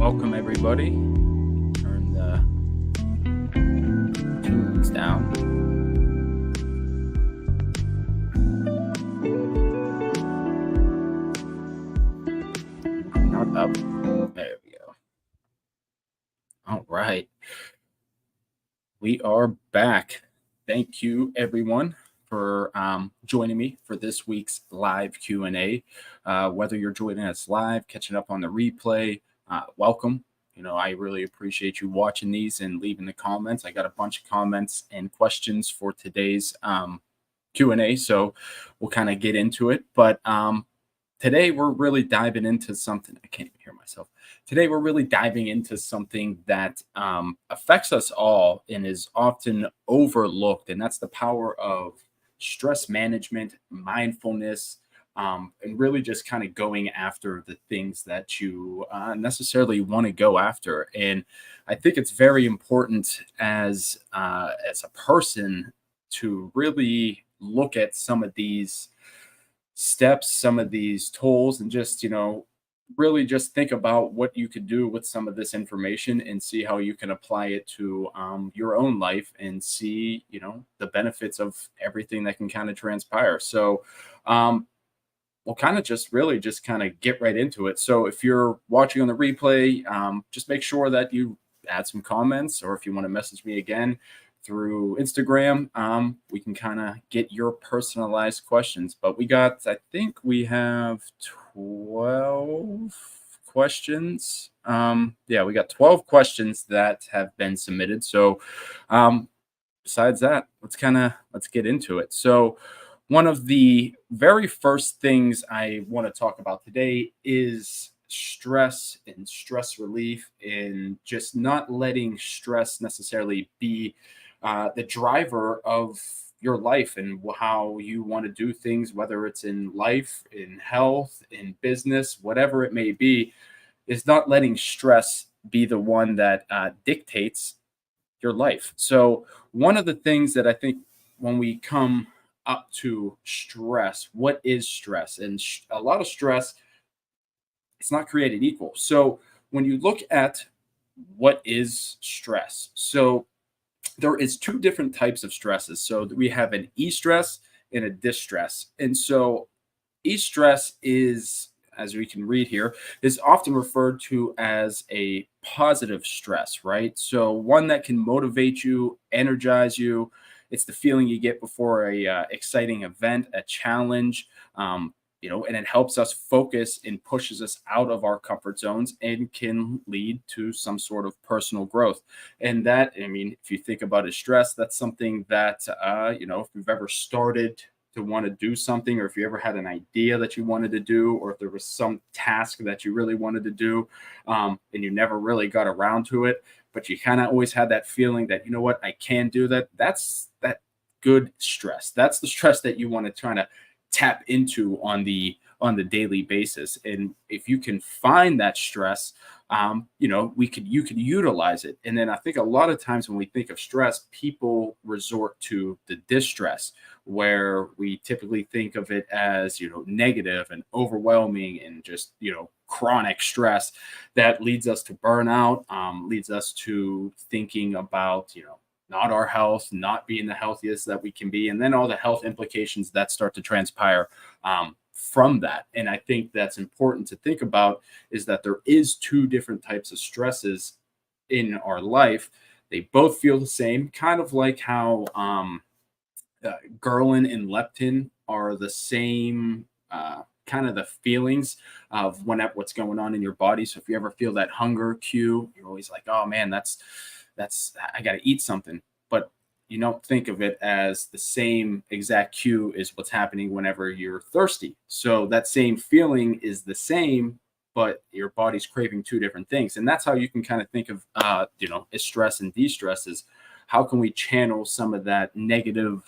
Welcome, everybody. Turn the tunes down. Not up. There we go. All right. We are back. Thank you, everyone, for joining me for this week's live Q&A. Whether you're joining us live, catching up on the replay, welcome. I really appreciate you watching these and leaving the comments. I got a bunch of comments and questions for today's Q&A, so we'll kind of get into it. But today we're really diving into something. I can't even hear myself. Today we're really diving into something that affects us all and is often overlooked, and that's the power of stress management, mindfulness, and really just kind of going after the things that you necessarily want to go after. And I think it's very important as a person to really look at some of these steps, some of these tools, and just really just think about what you could do with some of this information and see how you can apply it to your own life and see the benefits of everything that can kind of transpire. So we'll kind of just kind of get right into it. So if you're watching on the replay, just make sure that you add some comments, or if you want to message me again through Instagram, we can kind of get your personalized questions. But I think we have 12 questions. Yeah, we got 12 questions that have been submitted. So besides that, let's get into it. So one of the very first things I want to talk about today is stress and stress relief, and just not letting stress necessarily be the driver of your life and how you want to do things, whether it's in life, in health, in business, whatever it may be, is not letting stress be the one that dictates your life. So one of the things that I think when we come up to stress, what is stress? And a lot of stress, it's not created equal. So when you look at what is stress, so there is two different types of stresses. So we have an e-stress and a distress. And so e-stress is, as we can read here, is often referred to as a positive stress, right? So one that can motivate you, energize you. It's the feeling you get before a exciting event, a challenge, and it helps us focus and pushes us out of our comfort zones and can lead to some sort of personal growth. And that, if you think about it, stress, that's something that, if you've ever started to want to do something, or if you ever had an idea that you wanted to do, or if there was some task that you really wanted to do, and you never really got around to it, but you kind of always had that feeling that, I can do that. That's that good stress. That's the stress that you want to try to tap into on the daily basis. And if you can find that stress, you could utilize it. And then I think a lot of times when we think of stress, people resort to the distress, where we typically think of it as negative and overwhelming and just chronic stress that leads us to burnout, leads us to thinking about not our health, not being the healthiest that we can be, and then all the health implications that start to transpire from that. And I think that's important to think about, is that there is two different types of stresses in our life. They both feel the same, kind of like how ghrelin and leptin are the same kind of the feelings of what's going on in your body. So if you ever feel that hunger cue, you're always like, oh man, that's I got to eat something. But you don't think of it as the same exact cue is what's happening whenever you're thirsty. So that same feeling is the same, but your body's craving two different things. And that's how you can kind of think of, stress and de-stress, is how can we channel some of that negative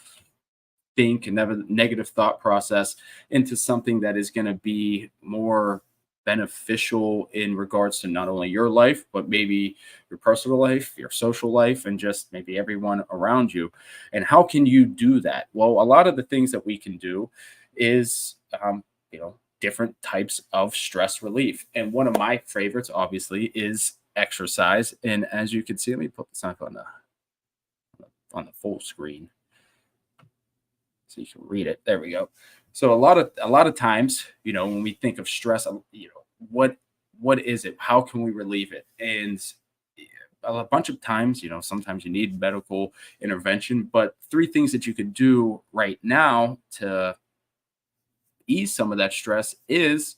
negative thought process into something that is going to be more beneficial in regards to not only your life, but maybe your personal life, your social life, and just maybe everyone around you. And how can you do that? Well, a lot of the things that we can do is, different types of stress relief. And one of my favorites, obviously, is exercise. And as you can see, let me put this up on the full screen so you can read it. There we go. So a lot of times, when we think of stress, what is it? How can we relieve it? And a bunch of times, sometimes you need medical intervention, but three things that you could do right now to ease some of that stress is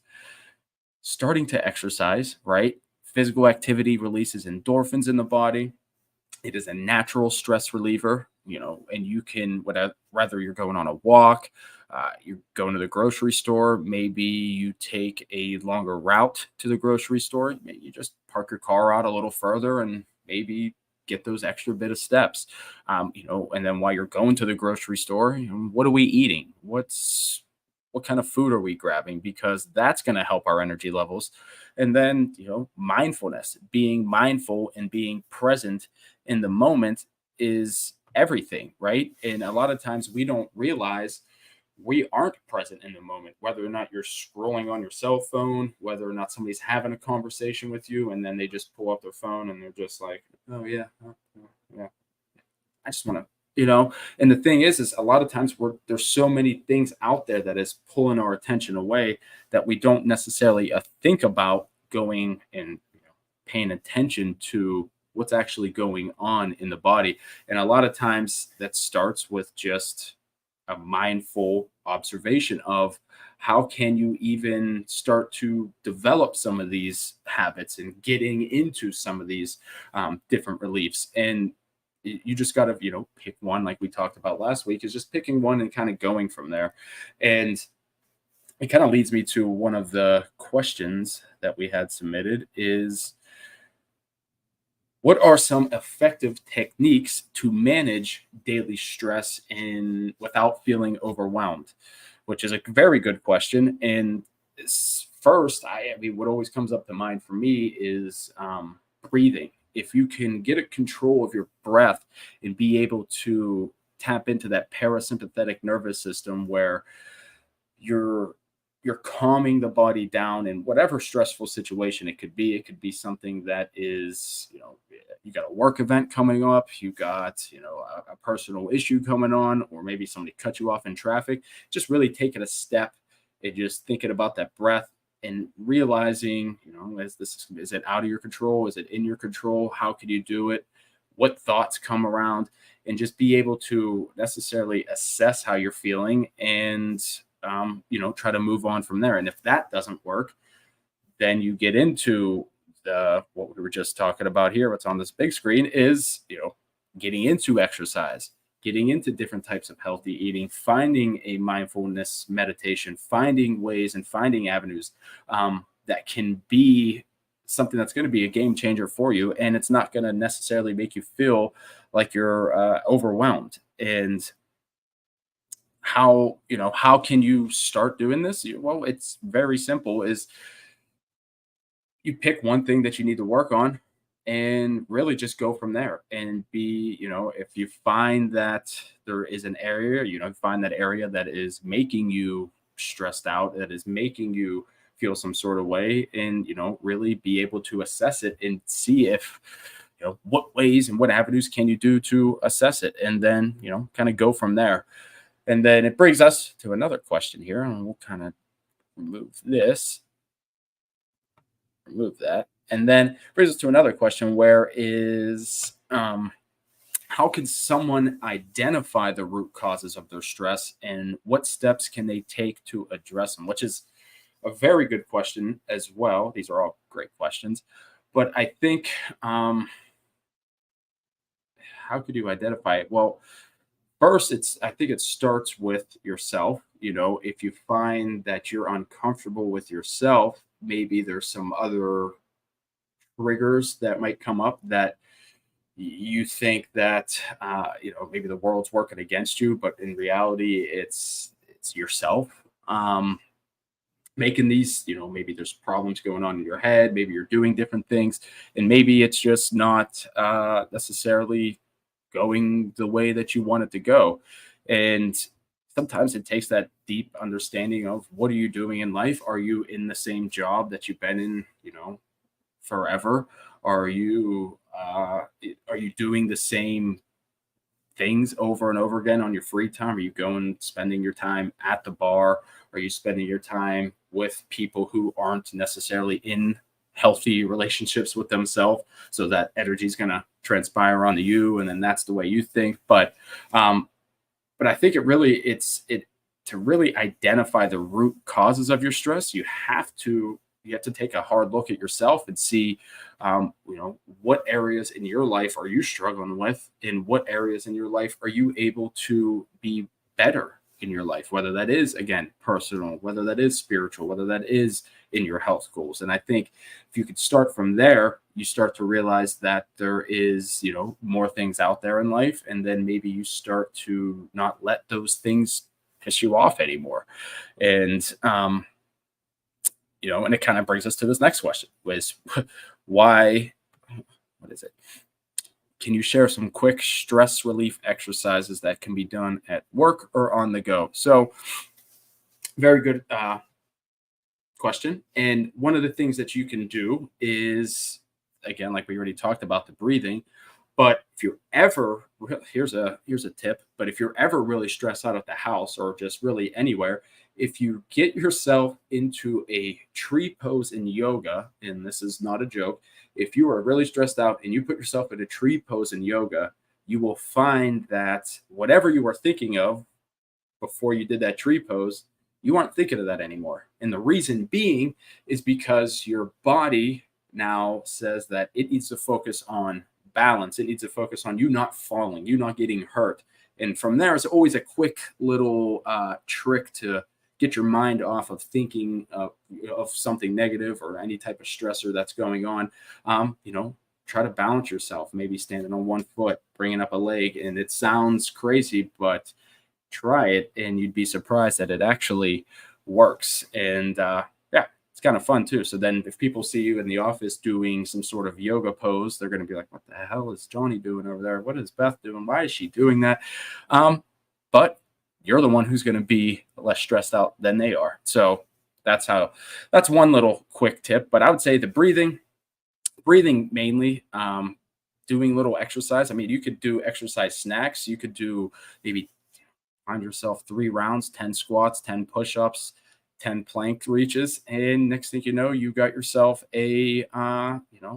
starting to exercise, right? Physical activity releases endorphins in the body. It is a natural stress reliever, and you can, whether you're going on a walk, you're going to the grocery store, maybe you take a longer route to the grocery store, maybe you just park your car out a little further and maybe get those extra bit of steps, and then while you're going to the grocery store, what are we eating? What kind of food are we grabbing? Because that's going to help our energy levels. And then, mindfulness, being mindful and being present in the moment is everything, right? And a lot of times we don't realize we aren't present in the moment, whether or not you're scrolling on your cell phone, whether or not somebody's having a conversation with you, and then they just pull up their phone and they're just like, oh, yeah, yeah. I just want to, and the thing is a lot of times there's so many things out there that is pulling our attention away that we don't necessarily think about going and paying attention to what's actually going on in the body. And a lot of times that starts with just a mindful observation of how can you even start to develop some of these habits and getting into some of these different reliefs. And you just got to pick one, like we talked about last week, is just picking one and kind of going from there. And it kind of leads me to one of the questions that we had submitted is, what are some effective techniques to manage daily stress without feeling overwhelmed? Which is a very good question. And first, I mean, what always comes up to mind for me is breathing. If you can get a control of your breath and be able to tap into that parasympathetic nervous system where you're calming the body down in whatever stressful situation it could be something that is, you got a work event coming up, you got, a personal issue coming on, or maybe somebody cut you off in traffic. Just really taking a step and just thinking about that breath and realizing, is it out of your control? Is it in your control? How can you do it? What thoughts come around? And just be able to necessarily assess how you're feeling and try to move on from there. And if that doesn't work, then you get into what we were just talking about here. What's on this big screen is, getting into exercise, getting into different types of healthy eating, finding a mindfulness meditation, finding ways and finding avenues that can be something that's going to be a game changer for you. And it's not going to necessarily make you feel like you're overwhelmed. And how can you start doing this? Well, it's very simple. Is you pick one thing that you need to work on and really just go from there and be, if you find that there is an area, find that area that is making you stressed out, that is making you feel some sort of way, and really be able to assess it and see if what ways and what avenues can you do to assess it, and then kind of go from there. And then it brings us to another question here, and we'll kind of remove that. And then brings us to another question, where is, how can someone identify the root causes of their stress and what steps can they take to address them? Which is a very good question as well. These are all great questions. But I think, how could you identify it? Well, first, I think it starts with yourself. If you find that you're uncomfortable with yourself, maybe there's some other triggers that might come up that you think that maybe the world's working against you, but in reality, it's yourself making these. Maybe there's problems going on in your head. Maybe you're doing different things, and maybe it's just not necessarily going the way that you want it to go. And sometimes it takes that deep understanding of what are you doing in life? Are you in the same job that you've been in, forever? Are you doing the same things over and over again on your free time? Are you going spending your time at the bar? Are you spending your time with people who aren't necessarily in healthy relationships with themselves? So that energy is going to transpire onto you, and then that's the way you think. But I think it to really identify the root causes of your stress, you have to take a hard look at yourself and see, what areas in your life are you struggling with, and what areas in your life are you able to be better in your life, whether that is, again, personal, whether that is spiritual, whether that is in your health goals. And I think if you could start from there, you start to realize that there is, more things out there in life. And then maybe you start to not let those things piss you off anymore. And, and it kind of brings us to this next question, was why, what is it? Can you share some quick stress relief exercises that can be done at work or on the go? So very good question. And one of the things that you can do is, again, like we already talked about, the breathing. But if you're ever, here's a tip, but if you're ever really stressed out at the house or just really anywhere, if you get yourself into a tree pose in yoga, and this is not a joke, if you are really stressed out and you put yourself in a tree pose in yoga, you will find that whatever you were thinking of before you did that tree pose, you aren't thinking of that anymore. And the reason being is because your body now says that it needs to focus on balance. It needs to focus on you not falling, you not getting hurt. And from there, it's always a quick little trick to get your mind off of thinking of something negative or any type of stressor that's going on. Try to balance yourself, maybe standing on one foot, bringing up a leg. And it sounds crazy, but try it and you'd be surprised that it actually works. And yeah, it's kind of fun too. So then if people see you in the office doing some sort of yoga pose, they're going to be like, what the hell is Johnny doing over there? What is Beth doing? Why is she doing that? But you're the one who's going to be less stressed out than they are. So that's one little quick tip. But I would say the breathing mainly, doing little exercise. I mean, you could do exercise snacks. You could do maybe find yourself 3 rounds, 10 squats, 10 push-ups, 10 plank reaches. And next thing you know, you got yourself a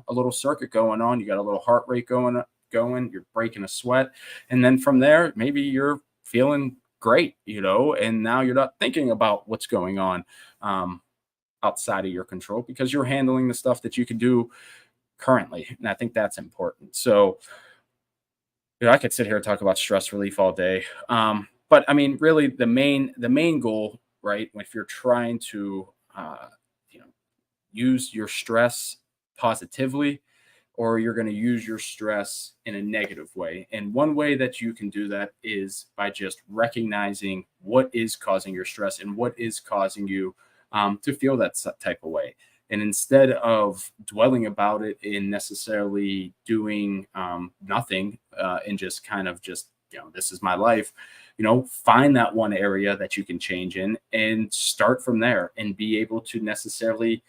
little circuit going on. You got a little heart rate going, you're breaking a sweat. And then from there, maybe you're feeling great, and now you're not thinking about what's going on outside of your control because you're handling the stuff that you can do currently. And I think that's important. So, I could sit here and talk about stress relief all day. But I mean, really the main goal, right? If you're trying to, use your stress positively, or you're going to use your stress in a negative way. And one way that you can do that is by just recognizing what is causing your stress and what is causing you to feel that type of way. And instead of dwelling about it and necessarily doing nothing and just kind of this is my life, find that one area that you can change in and start from there and be able to necessarily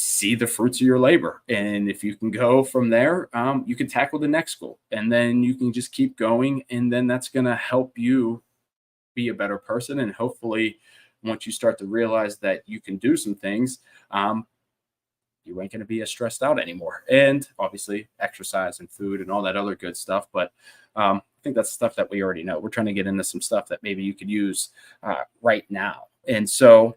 see the fruits of your labor. And if you can go from there, you can tackle the next goal, and then you can just keep going. And then that's going to help you be a better person. And hopefully once you start to realize that you can do some things, you ain't going to be as stressed out anymore. And obviously exercise and food and all that other good stuff. But I think that's stuff that we already know. We're trying to get into some stuff that maybe you could use right now. And so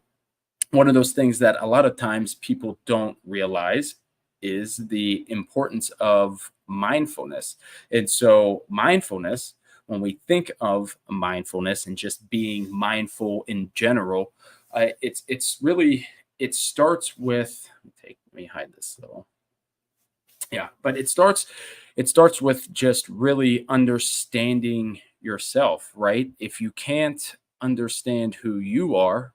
one of those things that a lot of times people don't realize is the importance of mindfulness. And so mindfulness, when we think of mindfulness and just being mindful in general, it's really, it starts with, let me hide this little. Yeah, but it starts with just really understanding yourself, right? If you can't understand who you are,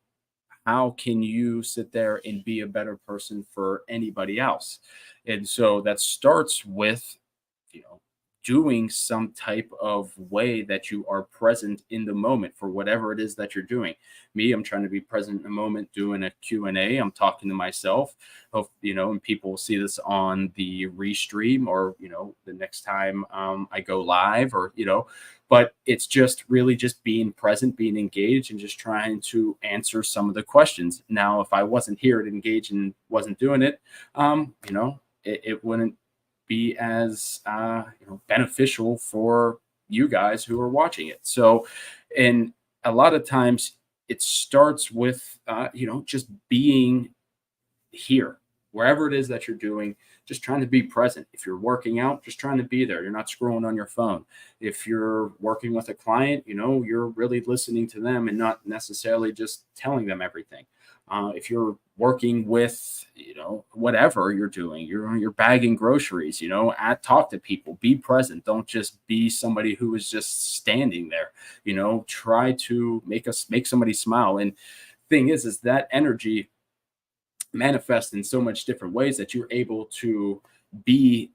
how can you sit there and be a better person for anybody else? And so that starts with, doing some type of way that you are present in the moment for whatever it is that you're doing. Me, I'm trying to be present in the moment doing a Q&A. I'm talking to myself. Hope, and people will see this on the restream, or, the next time I go live, or, but it's just really just being present, being engaged, and just trying to answer some of the questions. Now, if I wasn't here to engage and wasn't doing it, it wouldn't be as beneficial for you guys who are watching it. So, and a lot of times it starts with just being here, wherever it is that you're doing, just trying to be present. If you're working out, just trying to be there. You're not scrolling on your phone. If you're working with a client, you're really listening to them and not necessarily just telling them everything. If you're working with, whatever you're doing, you're bagging groceries, talk to people, be present. Don't just be somebody who is just standing there, try to make somebody smile. And thing is that energy manifest in so much different ways that you're able to be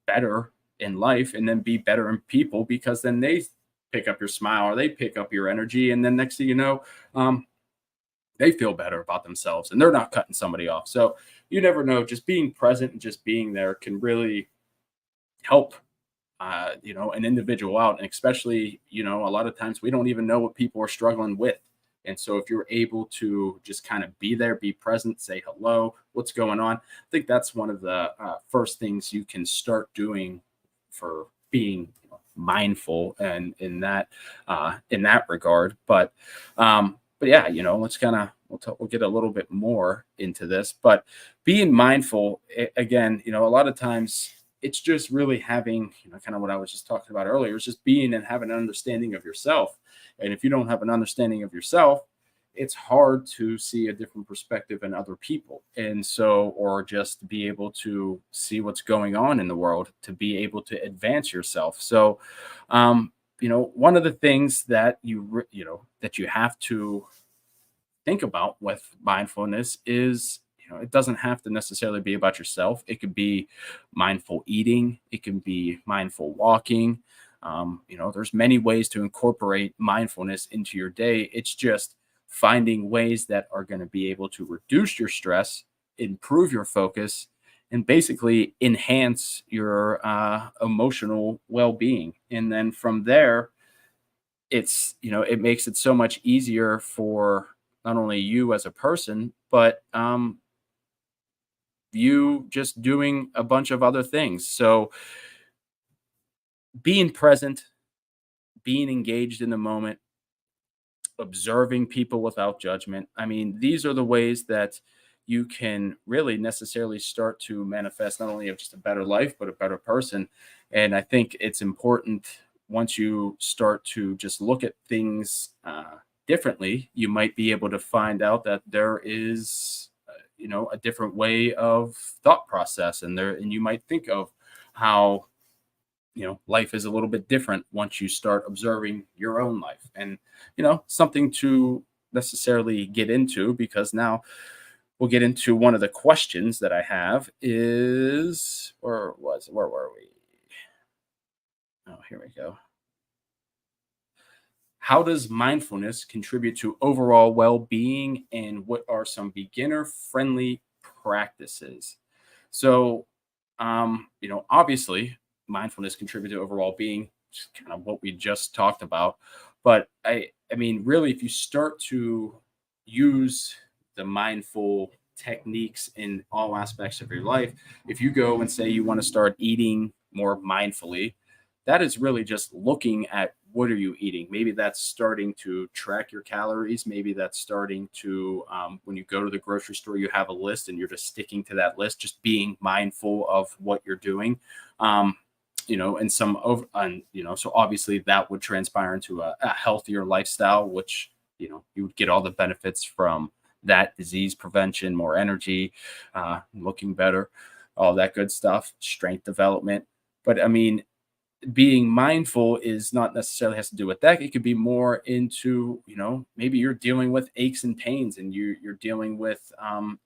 better in life, and then be better in people, because then they pick up your smile, or they pick up your energy, and then next thing you know, they feel better about themselves, and they're not cutting somebody off. So you never know, just being present and just being there can really help an individual out. And especially, a lot of times we don't even know what people are struggling with. And so if you're able to just kind of be there, be present, say hello, what's going on, I think that's one of the first things you can start doing for being mindful, and in that regard. But yeah, let's kind of we'll get a little bit more into this. But being mindful, again, a lot of times it's just really having, kind of what I was just talking about earlier, is just being and having an understanding of yourself. And if you don't have an understanding of yourself, it's hard to see a different perspective in other people. And so, or just be able to see what's going on in the world, to be able to advance yourself. So, one of the things that that you have to think about with mindfulness is, it doesn't have to necessarily be about yourself. It could be mindful eating. It can be mindful walking. There's many ways to incorporate mindfulness into your day. It's just finding ways that are going to be able to reduce your stress, improve your focus, and basically enhance your emotional well-being. And then from there, it makes it so much easier for not only you as a person, but you just doing a bunch of other things. So being present, being engaged in the moment, observing people without judgment. I mean, these are the ways that you can really necessarily start to manifest not only of just a better life, but a better person. And I think it's important, once you start to just look at things differently, you might be able to find out that there is, a different way of thought process, and you might think of how life is a little bit different once you start observing your own life. And something to necessarily get into, because now we'll get into one of the questions that I have is, where were we? Oh, here we go. How does mindfulness contribute to overall well-being, and what are some beginner-friendly practices? So, obviously, mindfulness contributes to overall being, just kind of what we just talked about. But I mean, really, if you start to use the mindful techniques in all aspects of your life, if you go and say you want to start eating more mindfully, that is really just looking at, what are you eating? Maybe that's starting to track your calories. Maybe that's starting to, when you go to the grocery store, you have a list and you're just sticking to that list, just being mindful of what you're doing. And so obviously that would transpire into a healthier lifestyle, which, you would get all the benefits from that: disease prevention, more energy, looking better, all that good stuff, strength development. But I mean, being mindful is not necessarily has to do with that. It could be more into, maybe you're dealing with aches and pains, and you're dealing with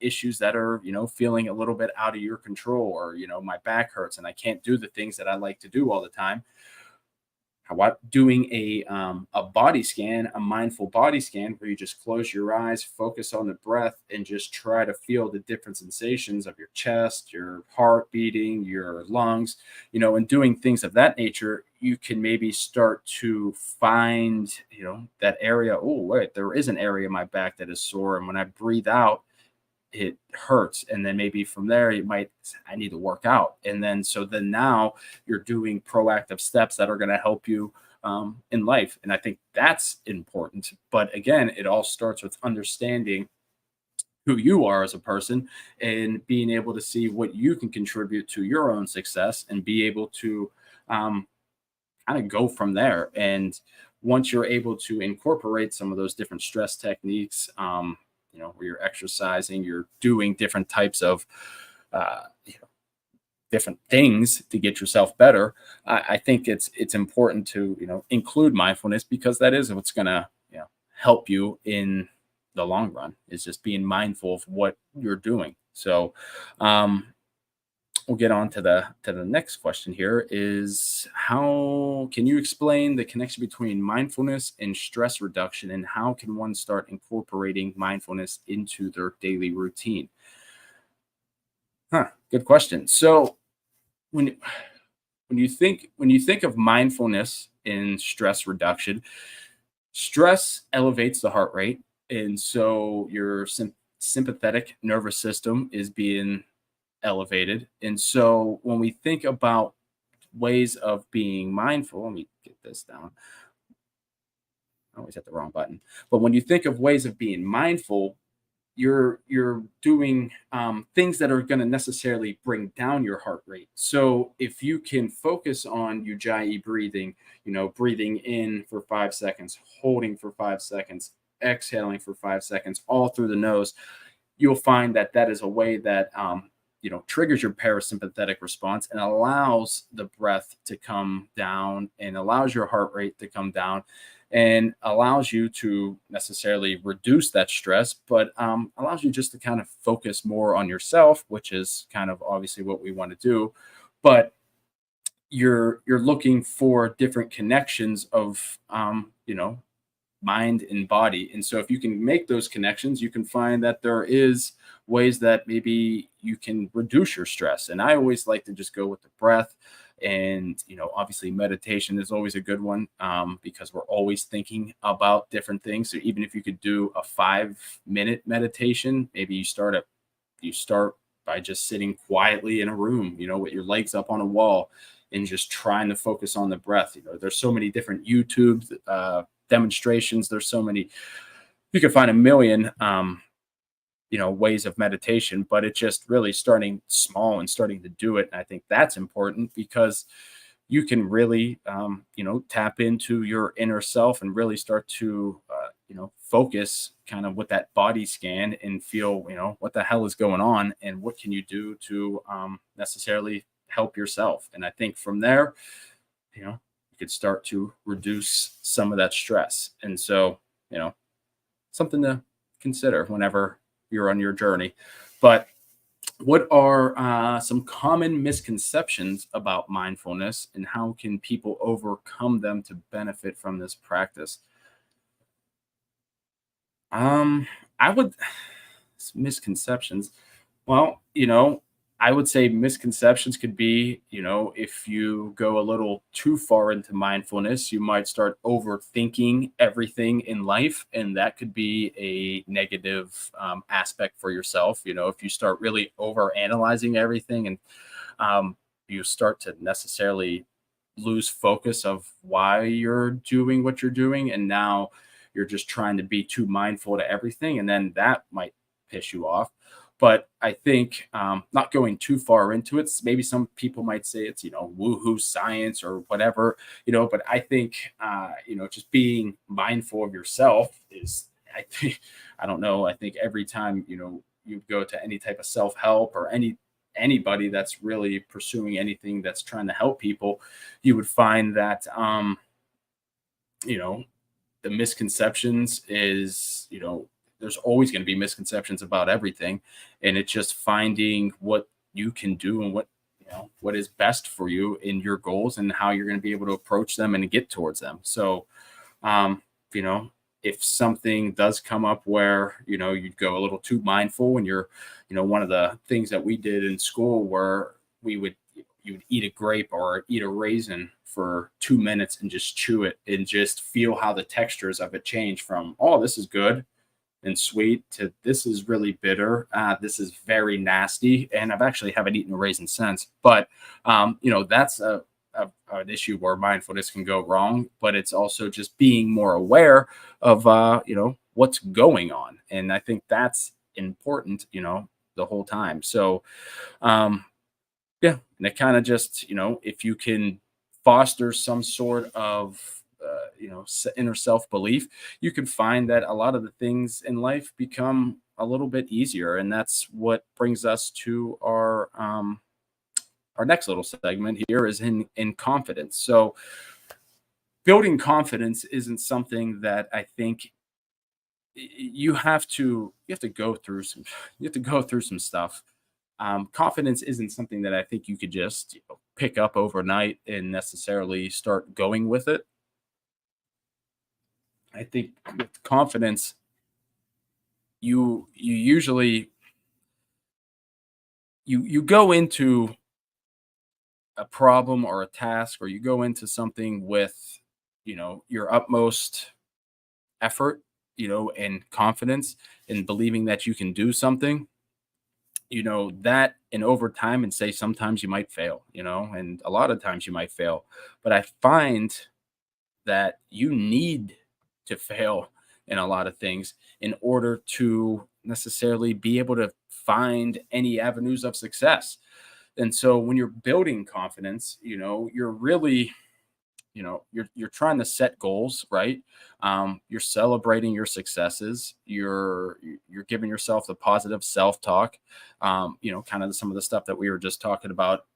issues that are, feeling a little bit out of your control, or, my back hurts and I can't do the things that I like to do all the time. How about doing a body scan, a mindful body scan, where you just close your eyes, focus on the breath, and just try to feel the different sensations of your chest, your heart beating, your lungs, and doing things of that nature. You can maybe start to find, that area. Oh, wait, there is an area in my back that is sore. And when I breathe out, it hurts. And then maybe from there you might say, I need to work out. And then so then now you're doing proactive steps that are going to help you in life. And I think that's important. But again, it all starts with understanding who you are as a person, and being able to see what you can contribute to your own success, and be able to kind of go from there. And once you're able to incorporate some of those different stress techniques, where you're exercising, you're doing different types of uh, different things to get yourself better. I think it's important to, include mindfulness, because that is what's going to, help you in the long run, is just being mindful of what you're doing. So we'll get on to the next question here. Is how can you explain the connection between mindfulness and stress reduction, and how can one start incorporating mindfulness into their daily routine? Good question. So when when you think of mindfulness in stress reduction, stress elevates the heart rate, and so your sympathetic nervous system is being elevated. And so when we think about ways of being mindful, let me get this down. I always hit the wrong button. But when you think of ways of being mindful, you're doing things that are going to necessarily bring down your heart rate. So if you can focus on ujjayi breathing, breathing in for 5 seconds, holding for 5 seconds, exhaling for 5 seconds, all through the nose, you'll find that that is a way that triggers your parasympathetic response, and allows the breath to come down, and allows your heart rate to come down, and allows you to necessarily reduce that stress, but allows you just to kind of focus more on yourself, which is kind of obviously what we want to do. But you're looking for different connections of mind and body. And so if you can make those connections, you can find that there is ways that maybe you can reduce your stress. And I always like to just go with the breath. And, obviously meditation is always a good one, because we're always thinking about different things. So even if you could do a 5-minute meditation, maybe you start by just sitting quietly in a room, with your legs up on a wall, and just trying to focus on the breath. There's so many different YouTube demonstrations. There's so many, you can find a million ways of meditation, but it's just really starting small and starting to do it. And I think that's important, because you can really tap into your inner self, and really start to focus kind of with that body scan, and feel what the hell is going on, and what can you do to necessarily help yourself. And I think from there, you could start to reduce some of that stress. And so, something to consider whenever you're on your journey. But what are some common misconceptions about mindfulness, and how can people overcome them to benefit from this practice? Um, I would misconceptions. Well, I would say misconceptions could be, if you go a little too far into mindfulness, you might start overthinking everything in life. And that could be a negative aspect for yourself. If you start really over analyzing everything, and you start to necessarily lose focus of why you're doing what you're doing. And now you're just trying to be too mindful to everything. And then that might piss you off. But I think not going too far into it, maybe some people might say it's, woohoo science or whatever, but I think, just being mindful of yourself is, I think, I don't know, I think every time, you go to any type of self-help or any anybody that's really pursuing anything that's trying to help people, you would find that, you know, the misconceptions is, there's always going to be misconceptions about everything. And it's just finding what you can do and what is best for you in your goals and how you're going to be able to approach them and get towards them. So, um, you know, if something does come up where, you'd go a little too mindful and one of the things that we did in school where you would eat a grape or eat a raisin for 2 minutes and just chew it and just feel how the textures of it change from, oh, this is good and sweet to this is really bitter. This is very nasty. And I've actually haven't eaten a raisin since, but that's an issue where mindfulness can go wrong, but it's also just being more aware of, what's going on. And I think that's important, the whole time. So, yeah, and it kind of just, if you can foster some sort of, inner self belief, you can find that a lot of the things in life become a little bit easier, and that's what brings us to our next little segment here is in confidence. So, building confidence isn't something that I think you have to go through some stuff. Confidence isn't something that I think you could just pick up overnight and necessarily start going with it. I think with confidence, you usually you go into a problem or a task, or you go into something with your utmost effort, and confidence, and believing that you can do something, that, and over time, and say sometimes you might fail, and a lot of times you might fail, but I find that you need to fail in a lot of things in order to necessarily be able to find any avenues of success. And so when you're building confidence, you're really, you're trying to set goals, right? You're celebrating your successes, you're giving yourself the positive self-talk, kind of some of the stuff that we were just talking about,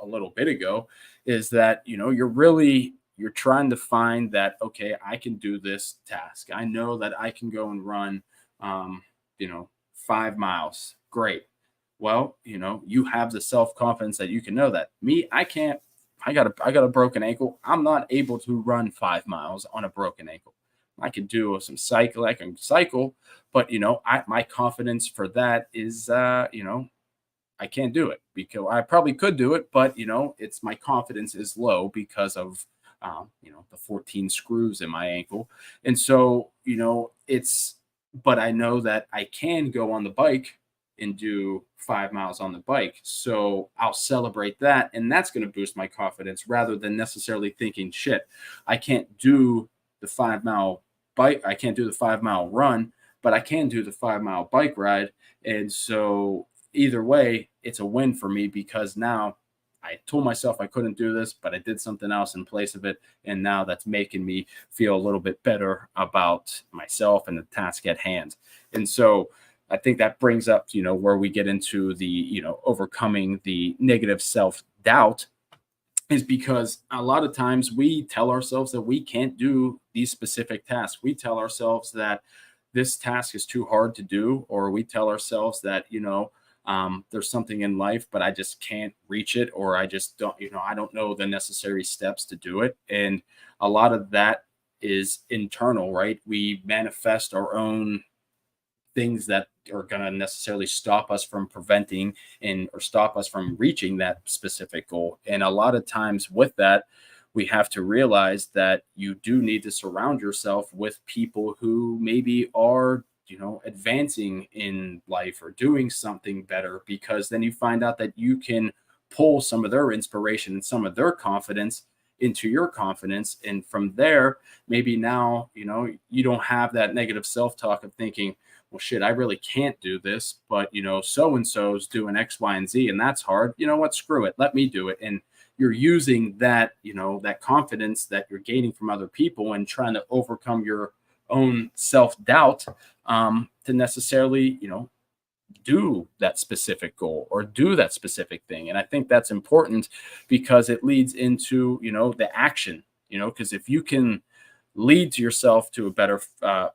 a little bit ago, is that you're trying to find that, okay, I can do this task, I know that I can go and run, um, 5 miles, great. Well, you have the self-confidence that you can know that. Me, I can't. I got a broken ankle. I'm not able to run 5 miles on a broken ankle. I can do some cycle. I can cycle, but my confidence for that is, I can't do it, because I probably could do it, but it's my confidence is low because of, the 14 screws in my ankle, and so but I know that I can go on the bike and do 5 miles on the bike. So I'll celebrate that. And that's going to boost my confidence rather than necessarily thinking, shit, I can't do the 5 mile bike. I can't do the 5 mile run, but I can do the 5 mile bike ride. And so either way, it's a win for me, because now I told myself I couldn't do this, but I did something else in place of it. And now that's making me feel a little bit better about myself and the task at hand. And so I think that brings up, where we get into the, overcoming the negative self-doubt, is because a lot of times we tell ourselves that we can't do these specific tasks. We tell ourselves that this task is too hard to do, or we tell ourselves that, there's something in life, but I just can't reach it, or I just don't, I don't know the necessary steps to do it. And a lot of that is internal, right? We manifest our own things that are going to necessarily stop us from preventing and or stop us from reaching that specific goal. And a lot of times with that, we have to realize that you do need to surround yourself with people who maybe are, advancing in life or doing something better, because then you find out that you can pull some of their inspiration and some of their confidence into your confidence. And from there, maybe now, you don't have that negative self-talk of thinking, well, shit, I really can't do this, but so and so's doing X, Y, and Z, and that's hard. You know what? Screw it. Let me do it. And you're using that, that confidence that you're gaining from other people and trying to overcome your own self-doubt, to necessarily, do that specific goal or do that specific thing. And I think that's important because it leads into, the action, because if you can lead to yourself to a better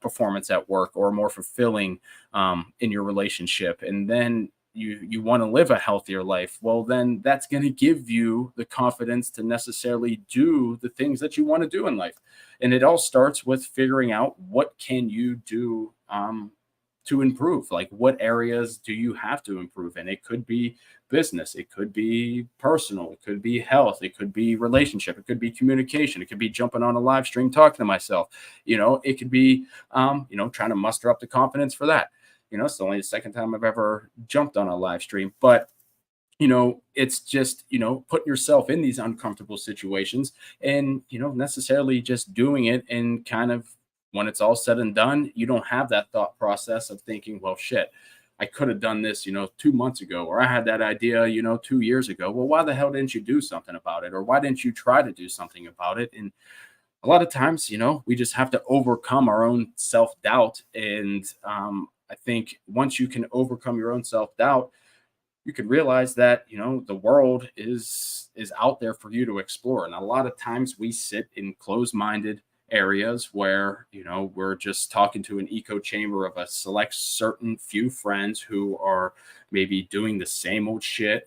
performance at work or more fulfilling in your relationship, and then you want to live a healthier life, well, then that's going to give you the confidence to necessarily do the things that you want to do in life. And it all starts with figuring out what can you do to improve. Like, what areas do you have to improve in? It could be business, it could be personal, it could be health, it could be relationship, it could be communication, it could be jumping on a live stream talking to myself. It could be trying to muster up the confidence for that. It's only the second time I've ever jumped on a live stream, but it's just, putting yourself in these uncomfortable situations and, necessarily just doing it. And kind of, when it's all said and done, you don't have that thought process of thinking, well, shit, I could have done this, 2 months ago, or I had that idea, 2 years ago. Well, why the hell didn't you do something about it? Or why didn't you try to do something about it? And a lot of times, we just have to overcome our own self-doubt. And I think once you can overcome your own self-doubt, you could realize that the world is out there for you to explore. And a lot of times we sit in closed-minded areas where we're just talking to an echo chamber of a select certain few friends who are maybe doing the same old shit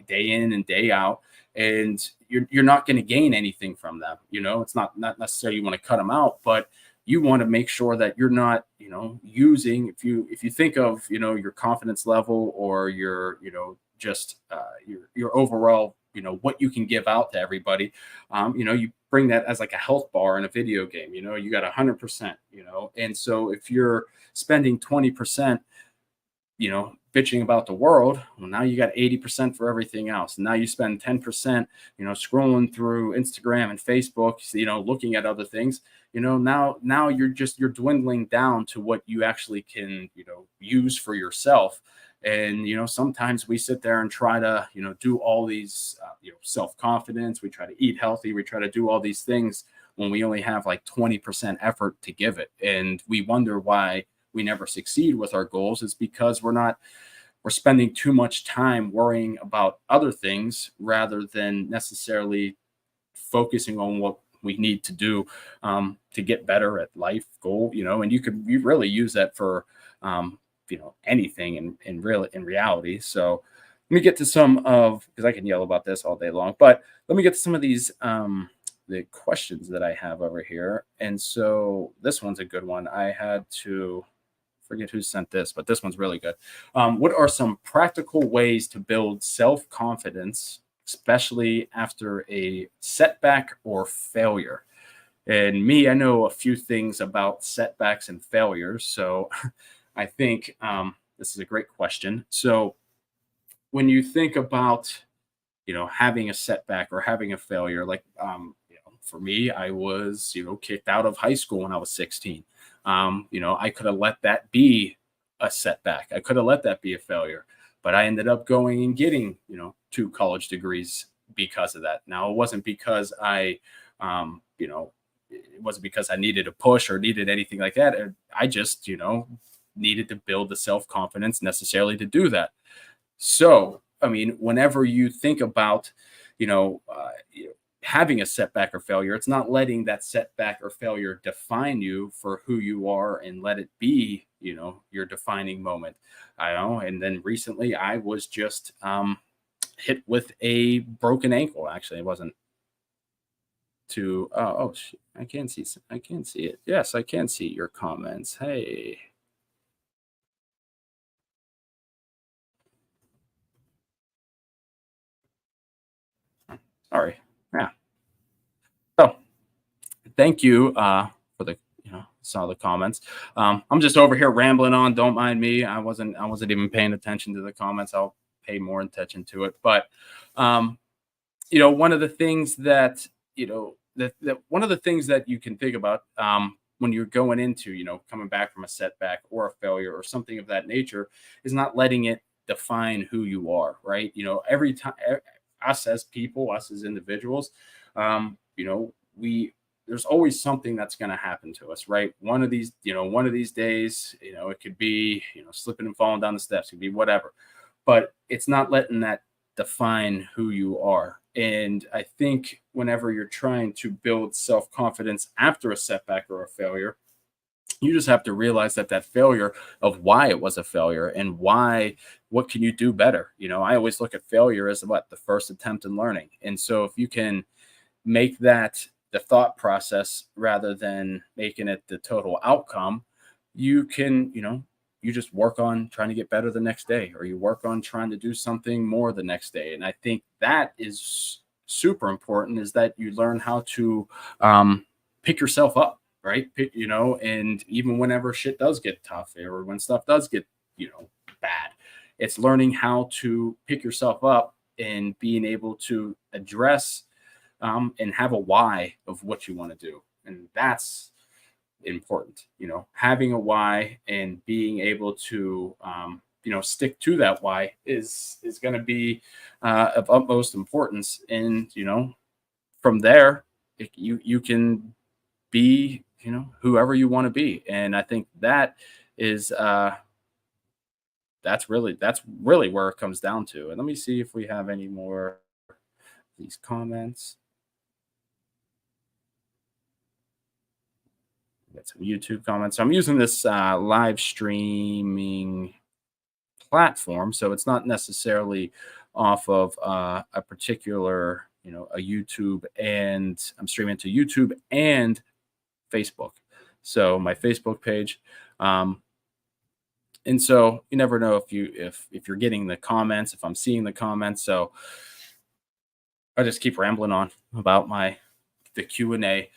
day in and day out. And you're not going to gain anything from them. It's not necessarily you want to cut them out, but you want to make sure that you're not using, if you think of your confidence level, or your just your overall what you can give out to everybody. You bring that as like a health bar in a video game. You got 100%. And so if you're spending 20% bitching about the world, well, now you got 80% for everything else. And now you spend 10%, scrolling through Instagram and Facebook, looking at other things. Now you're dwindling down to what you actually can, use for yourself. And, sometimes we sit there and try to, do all these, self-confidence. We try to eat healthy. We try to do all these things when we only have like 20% effort to give it. And we wonder why we never succeed with our goals. Is because we're spending too much time worrying about other things rather than necessarily focusing on what we need to do to get better at life goal. And you really use that for anything in reality. So let me get to some of, because I can yell about this all day long, but let me get to some of these the questions that I have over here. And so this one's a good one. I had to forget who sent this, but this one's really good. What are some practical ways to build self-confidence, especially after a setback or failure? And me, I know a few things about setbacks and failures. So I think this is a great question. So when you think about, having a setback or having a failure, like, for me, I was, kicked out of high school when I was 16. I could have let that be a setback. I could have let that be a failure, but I ended up going and getting, 2 college degrees because of that. Now, it wasn't because it wasn't because I needed a push or needed anything like that. I just, needed to build the self-confidence necessarily to do that. So, I mean, whenever you think about, you know, uh, having a setback or failure, it's not letting that setback or failure define you for who you are, and let it be, your defining moment. I know. And then recently I was just hit with a broken ankle. Actually, it wasn't I can see, I can see it. Yes, I can see your comments. Hey, sorry. Yeah. So thank you for the saw the comments. I'm just over here rambling on. Don't mind me. I wasn't even paying attention to the comments. I'll pay more attention to it. But um, one of the things that one of the things that you can think about when you're going into coming back from a setback or a failure or something of that nature is not letting it define who you are, right? Every time, us as people, us as individuals, we there's always something that's going to happen to us, right? One of these days, it could be, slipping and falling down the steps, it could be whatever, but it's not letting that define who you are. And I think whenever you're trying to build self-confidence after a setback or a failure, you just have to realize that failure, of why it was a failure and what can you do better. I always look at failure as the first attempt in learning. And so if you can make that the thought process rather than making it the total outcome, you can, you just work on trying to get better the next day, or you work on trying to do something more the next day. And I think that is super important, is that you learn how to pick yourself up, right? And even whenever shit does get tough, or when stuff does get, bad, it's learning how to pick yourself up and being able to address and have a why of what you want to do. And that's important, having a why and being able to, stick to that why is going to be of utmost importance. And, from there, you can be, whoever you want to be. And I think that is, that's really where it comes down to. And let me see if we have any more of these comments. Get some YouTube comments. So I'm using this live streaming platform, so it's not necessarily off of a particular, a YouTube, and I'm streaming to YouTube and Facebook. So my Facebook page, and so you never know if you're getting the comments, if I'm seeing the comments. So I just keep rambling on about the Q&A.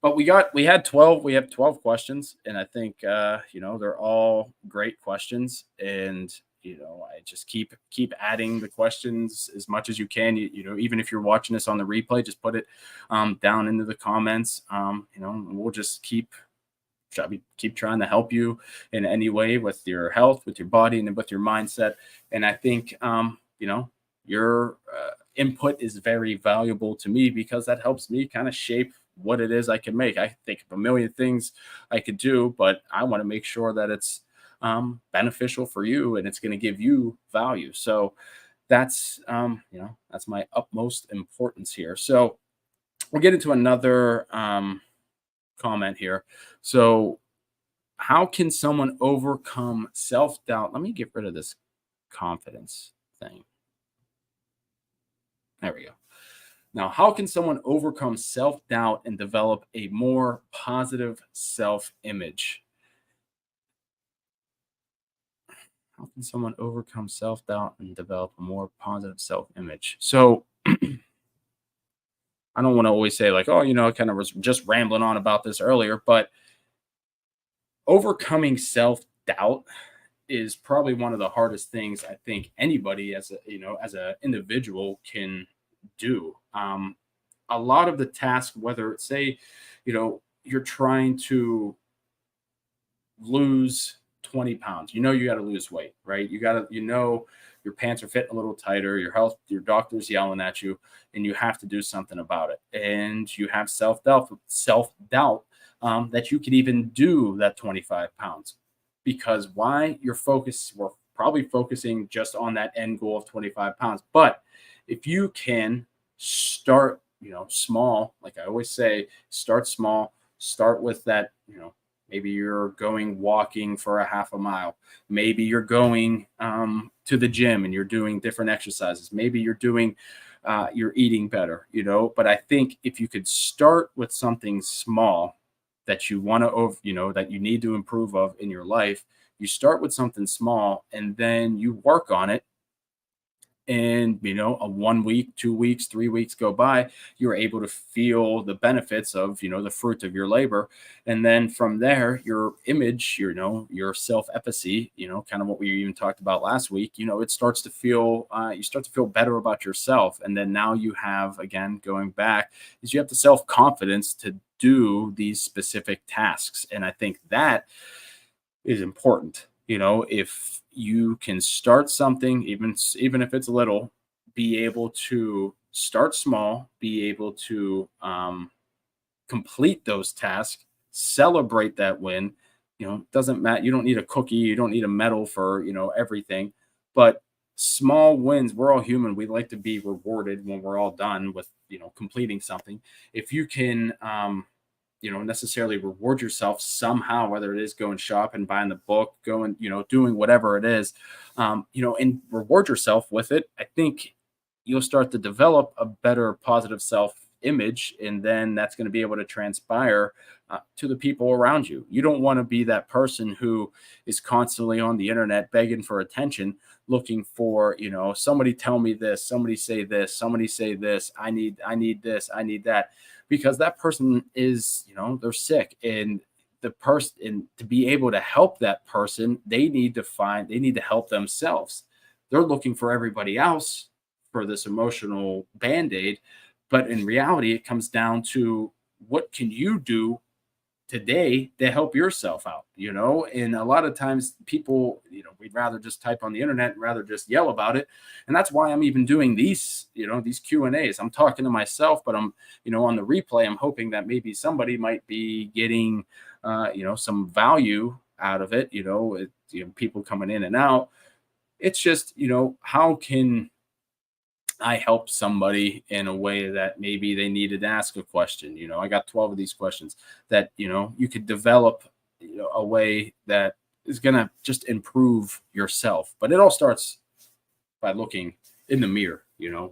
But we have 12 questions, and I think they're all great questions. And I just keep adding the questions as much as you can. Even if you're watching this on the replay, just put it down into the comments. We'll just keep trying to help you in any way with your health, with your body, and with your mindset. And I think your input is very valuable to me, because that helps me kind of shape what it is I can make. I think of a million things I could do, but I want to make sure that it's beneficial for you and it's going to give you value. So that's that's my utmost importance here. So we'll get into another comment here. So how can someone overcome self-doubt? Let me get rid of this confidence thing. There we go. Now, how can someone overcome self-doubt and develop a more positive self-image? How can someone overcome self-doubt and develop a more positive self-image? So I don't want to always say like, oh, I kind of was just rambling on about this earlier, but overcoming self-doubt is probably one of the hardest things I think anybody as an individual can do. A lot of the task, whether it's you're trying to lose 20 pounds, you got to lose weight, right? Your pants are fitting a little tighter, your doctor's yelling at you, and you have to do something about it. And you have self-doubt that you could even do that 25 pounds. Because why? We're probably focusing just on that end goal of 25 pounds. But if you can start, small, like I always say, start small, start with that, maybe you're going walking for a half a mile. Maybe you're going to the gym and you're doing different exercises. Maybe you're eating better, but I think if you could start with something small that you want to, that you need to improve of in your life, you start with something small and then you work on it. And, a 1 week, 2 weeks, 3 weeks go by, you're able to feel the benefits of, the fruit of your labor. And then from there, your image, your self-efficacy, kind of what we even talked about last week, it starts to feel, you start to feel better about yourself. And then now you have, again, going back, is you have the self-confidence to do these specific tasks. And I think that is important. If you can start something, even if it's little, be able to start small, be able to complete those tasks, celebrate that win. Doesn't matter. You don't need a cookie. You don't need a medal for, everything. But small wins, we're all human. We like to be rewarded when we're all done with, completing something. If you can, necessarily reward yourself somehow, whether it is going shopping, buying the book, going, doing whatever it is, and reward yourself with it, I think you'll start to develop a better positive self image. And then that's going to be able to transpire to the people around you. You don't want to be that person who is constantly on the internet begging for attention, looking for, somebody tell me this, somebody say this, somebody say this, I need this, I need that, because that person is, they're sick. And the person, and to be able to help that person, they need to help themselves. They're looking for everybody else for this emotional band-aid. But in reality, it comes down to, what can you do today to help yourself out? And a lot of times people, we'd rather just type on the internet and rather just yell about it. And that's why I'm even doing these Q&A's. I'm talking to myself, but I'm, on the replay, I'm hoping that maybe somebody might be getting some value out of it. People coming in and out. It's just, how can I help somebody in a way that maybe they needed to ask a question? I got 12 of these questions that, you could develop, a way that is going to just improve yourself. But it all starts by looking in the mirror.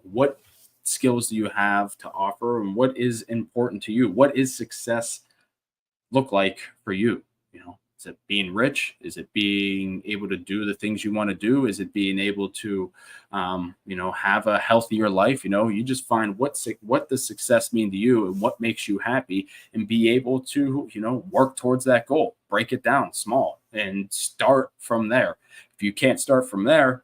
What skills do you have to offer, and what is important to you? What is success look like for you? Is it being rich? Is it being able to do the things you want to do? Is it being able to, have a healthier life? You just find what does success mean to you and what makes you happy, and be able to, work towards that goal. Break it down small and start from there. If you can't start from there,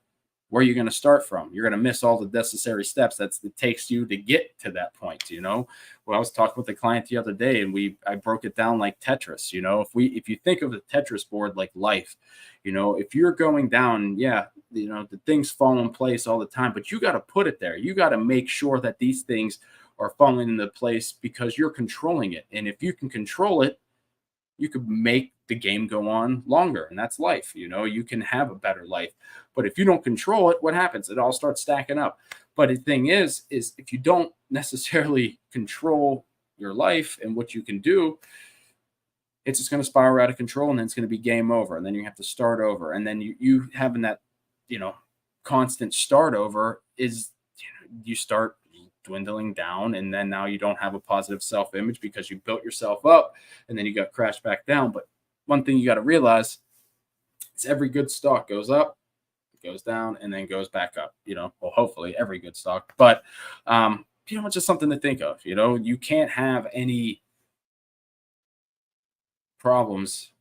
where are you going to start from? You're going to miss all the necessary steps it takes you to get to that point. Well, I was talking with a client the other day, and I broke it down like Tetris. If you think of the Tetris board like life, if you're going down, the things fall in place all the time, but you got to put it there. You got to make sure that these things are falling into place because you're controlling it. And if you can control it, you could make the game go on longer, and that's life. You can have a better life. But if you don't control it, what happens? It all starts stacking up. But the thing is if you don't necessarily control your life and what you can do, it's just going to spiral out of control, and then it's going to be game over. And then you have to start over. And then you having that, constant start over is, you start dwindling down, and then now you don't have a positive self-image because you built yourself up, and then you got crashed back down. But one thing you got to realize is every good stock goes up, goes down, and then goes back up. Well, hopefully every good stock. But it's just something to think of. You can't have any problems.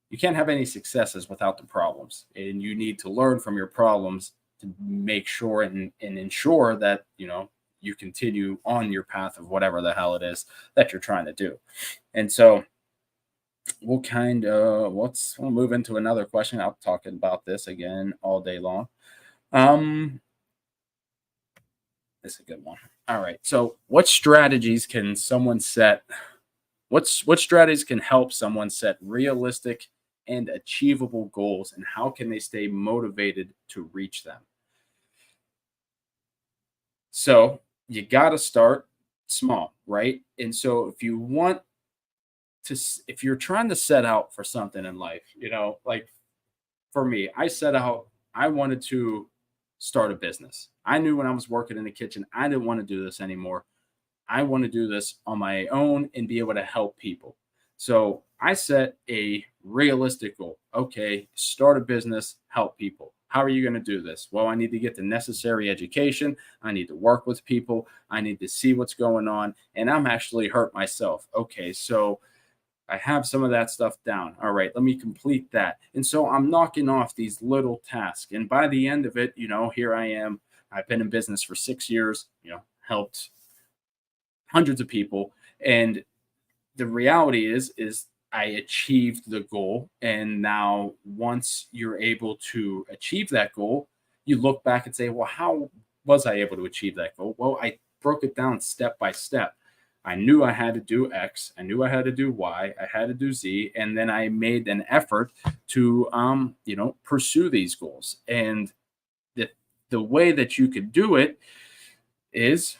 You can't have any successes without the problems, and you need to learn from your problems to make sure and ensure that you continue on your path of whatever the hell it is that you're trying to do. And so we'll we'll move into another question. I'll talk about this again all day long. This is a good one. All right. So what strategies can help someone set realistic and achievable goals, and how can they stay motivated to reach them? So you got to start small, right? And so if you're trying to set out for something in life, like for me, I wanted to start a business. I knew when I was working in the kitchen, I didn't want to do this anymore. I want to do this on my own and be able to help people. So I set a realistic goal. Okay, start a business, help people. How are you going to do this? Well, I need to get the necessary education. I need to work with people. I need to see what's going on. And I'm actually hurt myself. Okay, so I have some of that stuff down. All right, let me complete that. And so I'm knocking off these little tasks. And by the end of it, here I am. I've been in business for 6 years, helped hundreds of people. And the reality is I achieved the goal. And now once you're able to achieve that goal, you look back and say, well, how was I able to achieve that goal? Well, I broke it down step by step. I knew I had to do X. I knew I had to do Y. I had to do Z. And then I made an effort to, pursue these goals. And the, the way that you could do it is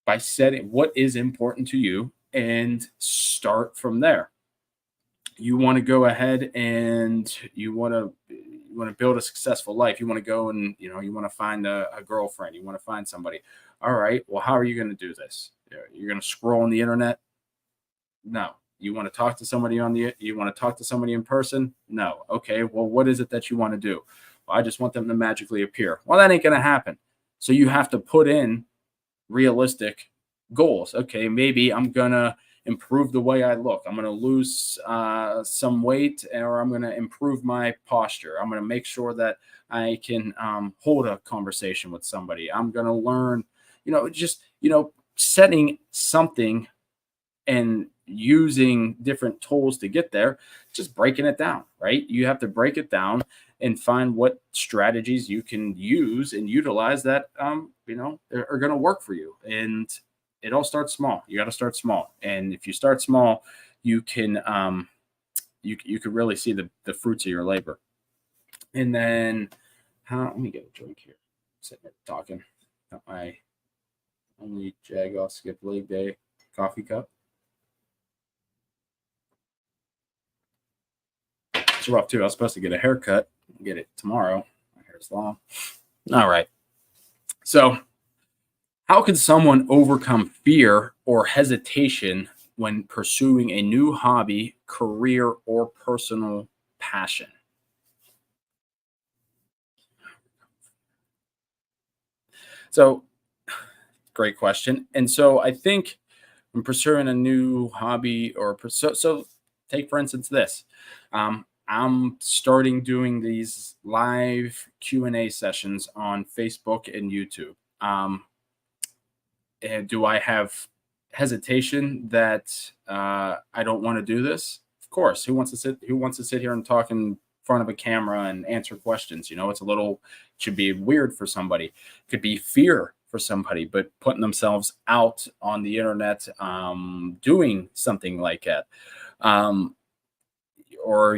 by setting what is important to you and start from there. You want to go ahead and you want to build a successful life. You want to go and you want to find a girlfriend. You want to find somebody. All right. Well, how are you going to do this? You're going to scroll on the internet? No. You want to talk to somebody you want to talk to somebody in person? No. Okay. Well, what is it that you want to do? Well, I just want them to magically appear. Well, that ain't going to happen. So you have to put in realistic goals. Okay, maybe I'm gonna improve the way I look. I'm gonna lose some weight, or I'm gonna improve my posture. I'm gonna make sure that I can hold a conversation with somebody. I'm gonna learn, just setting something and using different tools to get there, just breaking it down, right? You have to break it down and find what strategies you can use and utilize that are going to work for you. And it all starts small. You got to start small. And if you start small, you can you can really see the fruits of your labor. And then let me get a drink here. Sitting there talking. Got my only jag off skip leg day coffee cup. It's rough too. I was supposed to get a haircut. I'll get it tomorrow. My hair's long. All right. So, how can someone overcome fear or hesitation when pursuing a new hobby, career, or personal passion? So, great question. And so, I think when pursuing a new hobby so take for instance this. I'm starting doing these live Q&A sessions on Facebook and YouTube. And do I have hesitation that I don't want to do this? Of course. Who wants to sit here and talk in front of a camera and answer questions? Should be weird for somebody. It could be fear for somebody, but putting themselves out on the internet, doing something like that. Or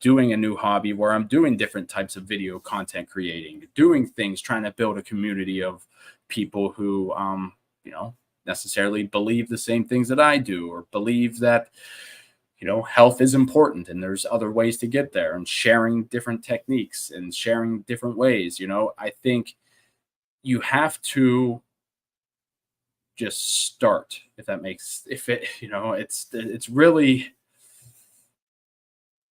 doing a new hobby where I'm doing different types of video content creating, doing things, trying to build a community of people who necessarily believe the same things that I do, or believe that health is important and there's other ways to get there, and sharing different techniques and sharing different ways. I think you have to just start. It's really,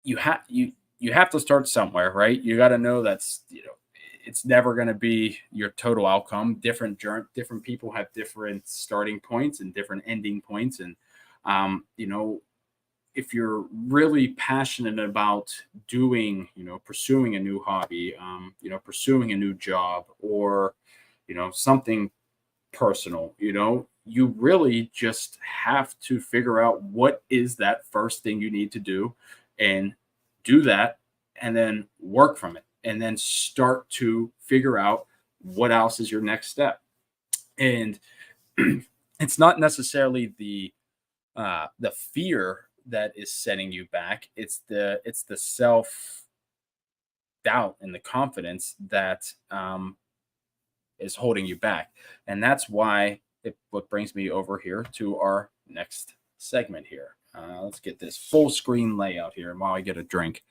you have to start somewhere, right? You got to know it's never going to be your total outcome. Different people have different starting points and different ending points. And if you're really passionate about pursuing a new hobby, pursuing a new job, or something personal, you really just have to figure out what is that first thing you need to do, and do that, and then work from it, and then start to figure out what else is your next step. And it's not necessarily the fear that is setting you back. It's the self doubt and the confidence that is holding you back. And that's what brings me over here to our next segment here. Let's get this full screen layout here while I get a drink.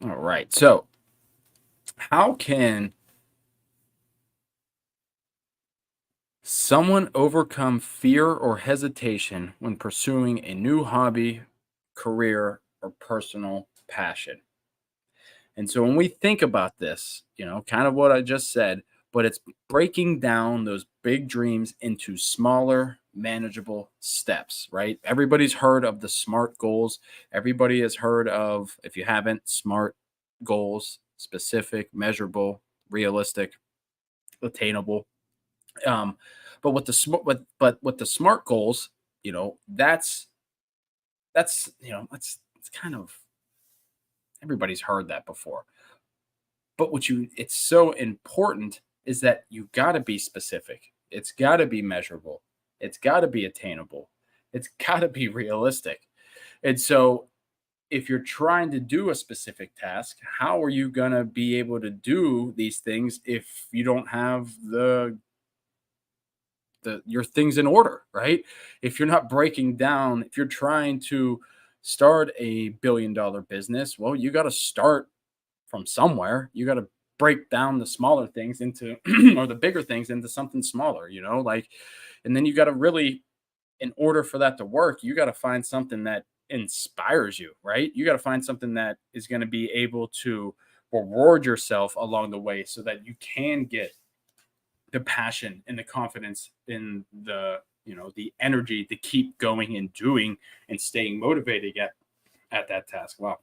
All right. So, how can someone overcome fear or hesitation when pursuing a new hobby, career, or personal passion? And so when we think about this, kind of what I just said, but it's breaking down those big dreams into smaller, manageable steps, right? Everybody's heard of the SMART goals. Everybody has heard of, if you haven't, SMART goals: specific, measurable, realistic, attainable. Um, but with the smart, but with the SMART goals, that's it's kind of, everybody's heard that before. But it's so important is that you got to be specific. It's got to be measurable. It's got to be attainable. It's got to be realistic. And so if you're trying to do a specific task, how are you going to be able to do these things if you don't have the your things in order, right? If you're not breaking down, if you're trying to start a billion-dollar business, well, you got to start from somewhere. You got to break down the smaller things into or the bigger things into something smaller, like, and then you got to really, in order for that to work, you got to find something that inspires you, right? You got to find something that is going to be able to reward yourself along the way so that you can get the passion and the confidence in the energy to keep going and doing and staying motivated at that task. Wow.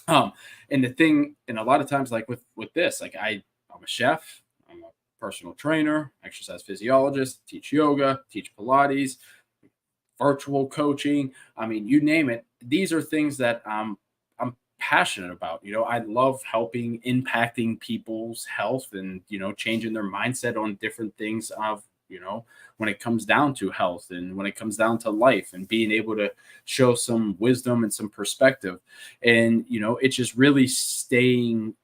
And the thing, and a lot of times, like with this, like I'm a chef, I'm a personal trainer, exercise physiologist, teach yoga, teach Pilates, virtual coaching. I mean, you name it. These are things that I'm passionate about. I love helping, impacting people's health, and changing their mindset on different things of when it comes down to health and when it comes down to life, and being able to show some wisdom and some perspective. And it's just really staying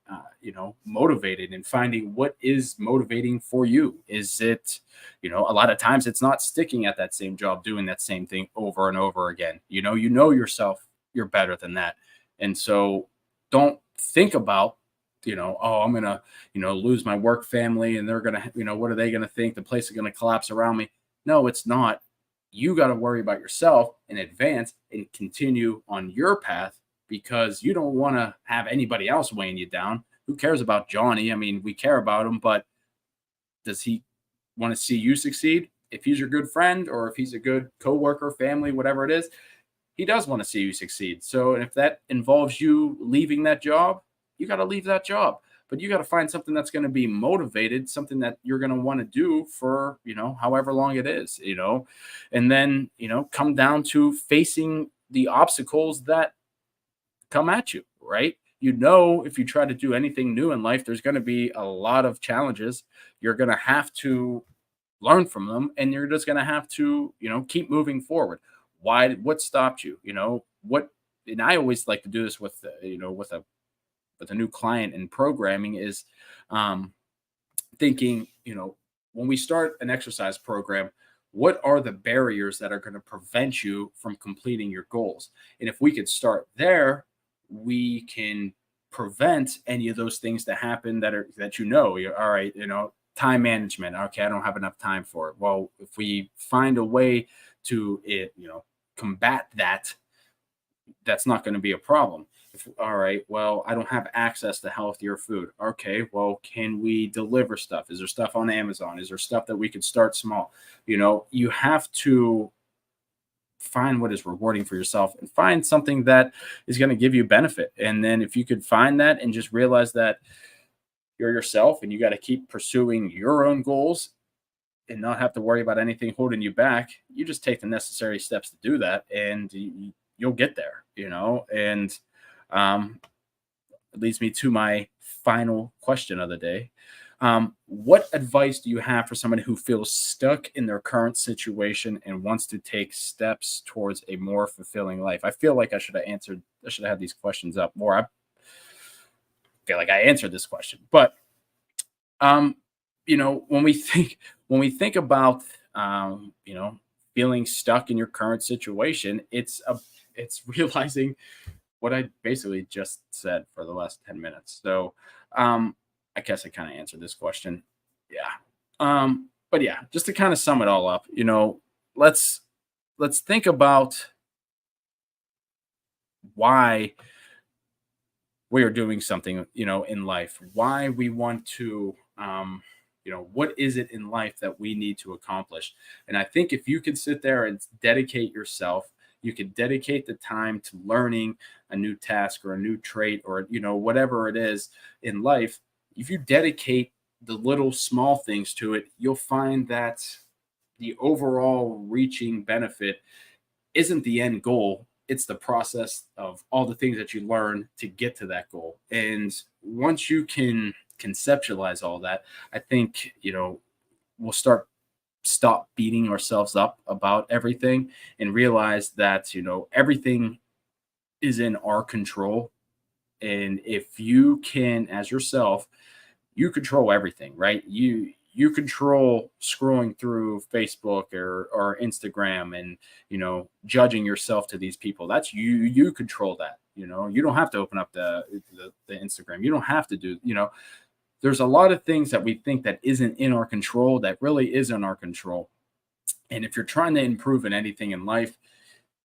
motivated and finding what is motivating for you. Is it, a lot of times it's not sticking at that same job doing that same thing over and over again. You know yourself, you're better than that. And so don't think about, oh, I'm going to, lose my work family and they're going to, what are they going to think? The place is going to collapse around me. No, it's not. You got to worry about yourself in advance and continue on your path, because you don't want to have anybody else weighing you down. Who cares about Johnny? I mean, we care about him, but does he want to see you succeed? If he's your good friend, or if he's a good coworker, family, whatever it is, he does want to see you succeed. So, and if that involves you leaving that job, you got to leave that job. But you got to find something that's going to be motivated, something that you're going to want to do for, however long it is, and then, come down to facing the obstacles that come at you, right? If you try to do anything new in life, there's going to be a lot of challenges. You're going to have to learn from them, and you're just going to have to keep moving forward. What stopped you? What And I always like to do this with with a new client in programming, is um thinking, when we start an exercise program, what are the barriers that are going to prevent you from completing your goals? And if we could start there, we can prevent any of those things to happen that you're all right, time management. Okay, I don't have enough time for it. Well, if we find a way to combat that, that's not going to be a problem. All right, well, I don't have access to healthier food. Okay, well, can we deliver stuff? Is there stuff on Amazon? Is there stuff that we could start small? You have to find what is rewarding for yourself and find something that is going to give you benefit. And then if you could find that and just realize that you're yourself and you got to keep pursuing your own goals and not have to worry about anything holding you back, you just take the necessary steps to do that, and you'll get there, and um, it leads me to my final question of the day. What advice do you have for somebody who feels stuck in their current situation and wants to take steps towards a more fulfilling life? I feel like I should have had these questions up more. I feel like I answered this question, but um, when we think about feeling stuck in your current situation, it's realizing what I basically just said for the last 10 minutes. So I guess I kind of answered this question. Yeah. But yeah, just to kind of sum it all up, let's think about why we are doing something, in life, why we want to what is it in life that we need to accomplish? And I think if you can sit there and dedicate yourself, you could dedicate the time to learning a new task or a new trait or, whatever it is in life. If you dedicate the little small things to it, you'll find that the overall reaching benefit isn't the end goal. It's the process of all the things that you learn to get to that goal. And once you can conceptualize all that, I think, we'll stop beating ourselves up about everything and realize that, everything is in our control. And if you can, as yourself, you control everything, right? You control scrolling through Facebook or Instagram and judging yourself to these people. That's you control that. You don't have to open up the Instagram. You don't have to do, there's a lot of things that we think that isn't in our control that really is in our control. And if you're trying to improve in anything in life,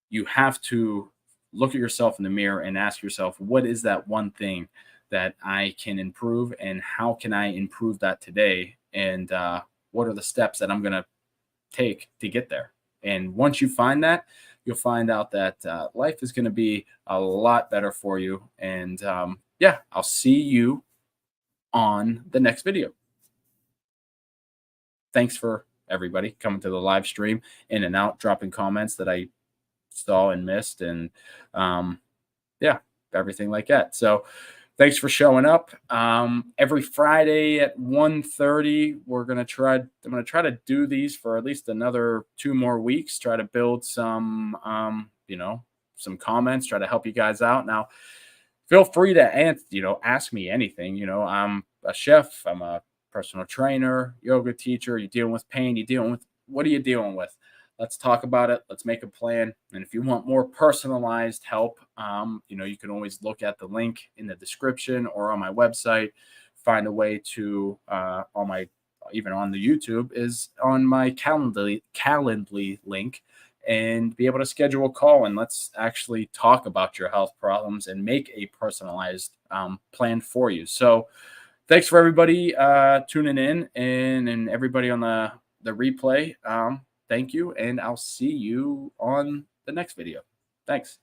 you have to look at yourself in the mirror and ask yourself, what is that one thing that I can improve, and how can I improve that today? And what are the steps that I'm going to take to get there? And once you find that, you'll find out that life is going to be a lot better for you. And yeah, I'll see you on the next video. Thanks for everybody coming to the live stream, in and out, dropping comments that I saw and missed, and yeah, everything like that. So thanks for showing up. Every Friday at 1:30, I'm gonna try to do these for at least another 2 more weeks. Try to build some some comments. Try to help you guys out. Now, feel free to ask me anything. I'm a chef. I'm a personal trainer, yoga teacher. You're dealing with pain. What are you dealing with? Let's talk about it. Let's make a plan. And if you want more personalized help, you can always look at the link in the description or on my website. Find a way to even on the YouTube is on my Calendly link, and be able to schedule a call, and let's actually talk about your health problems and make a personalized plan for you. So thanks for everybody tuning in, and everybody on the replay. Thank you, and I'll see you on the next video. Thanks.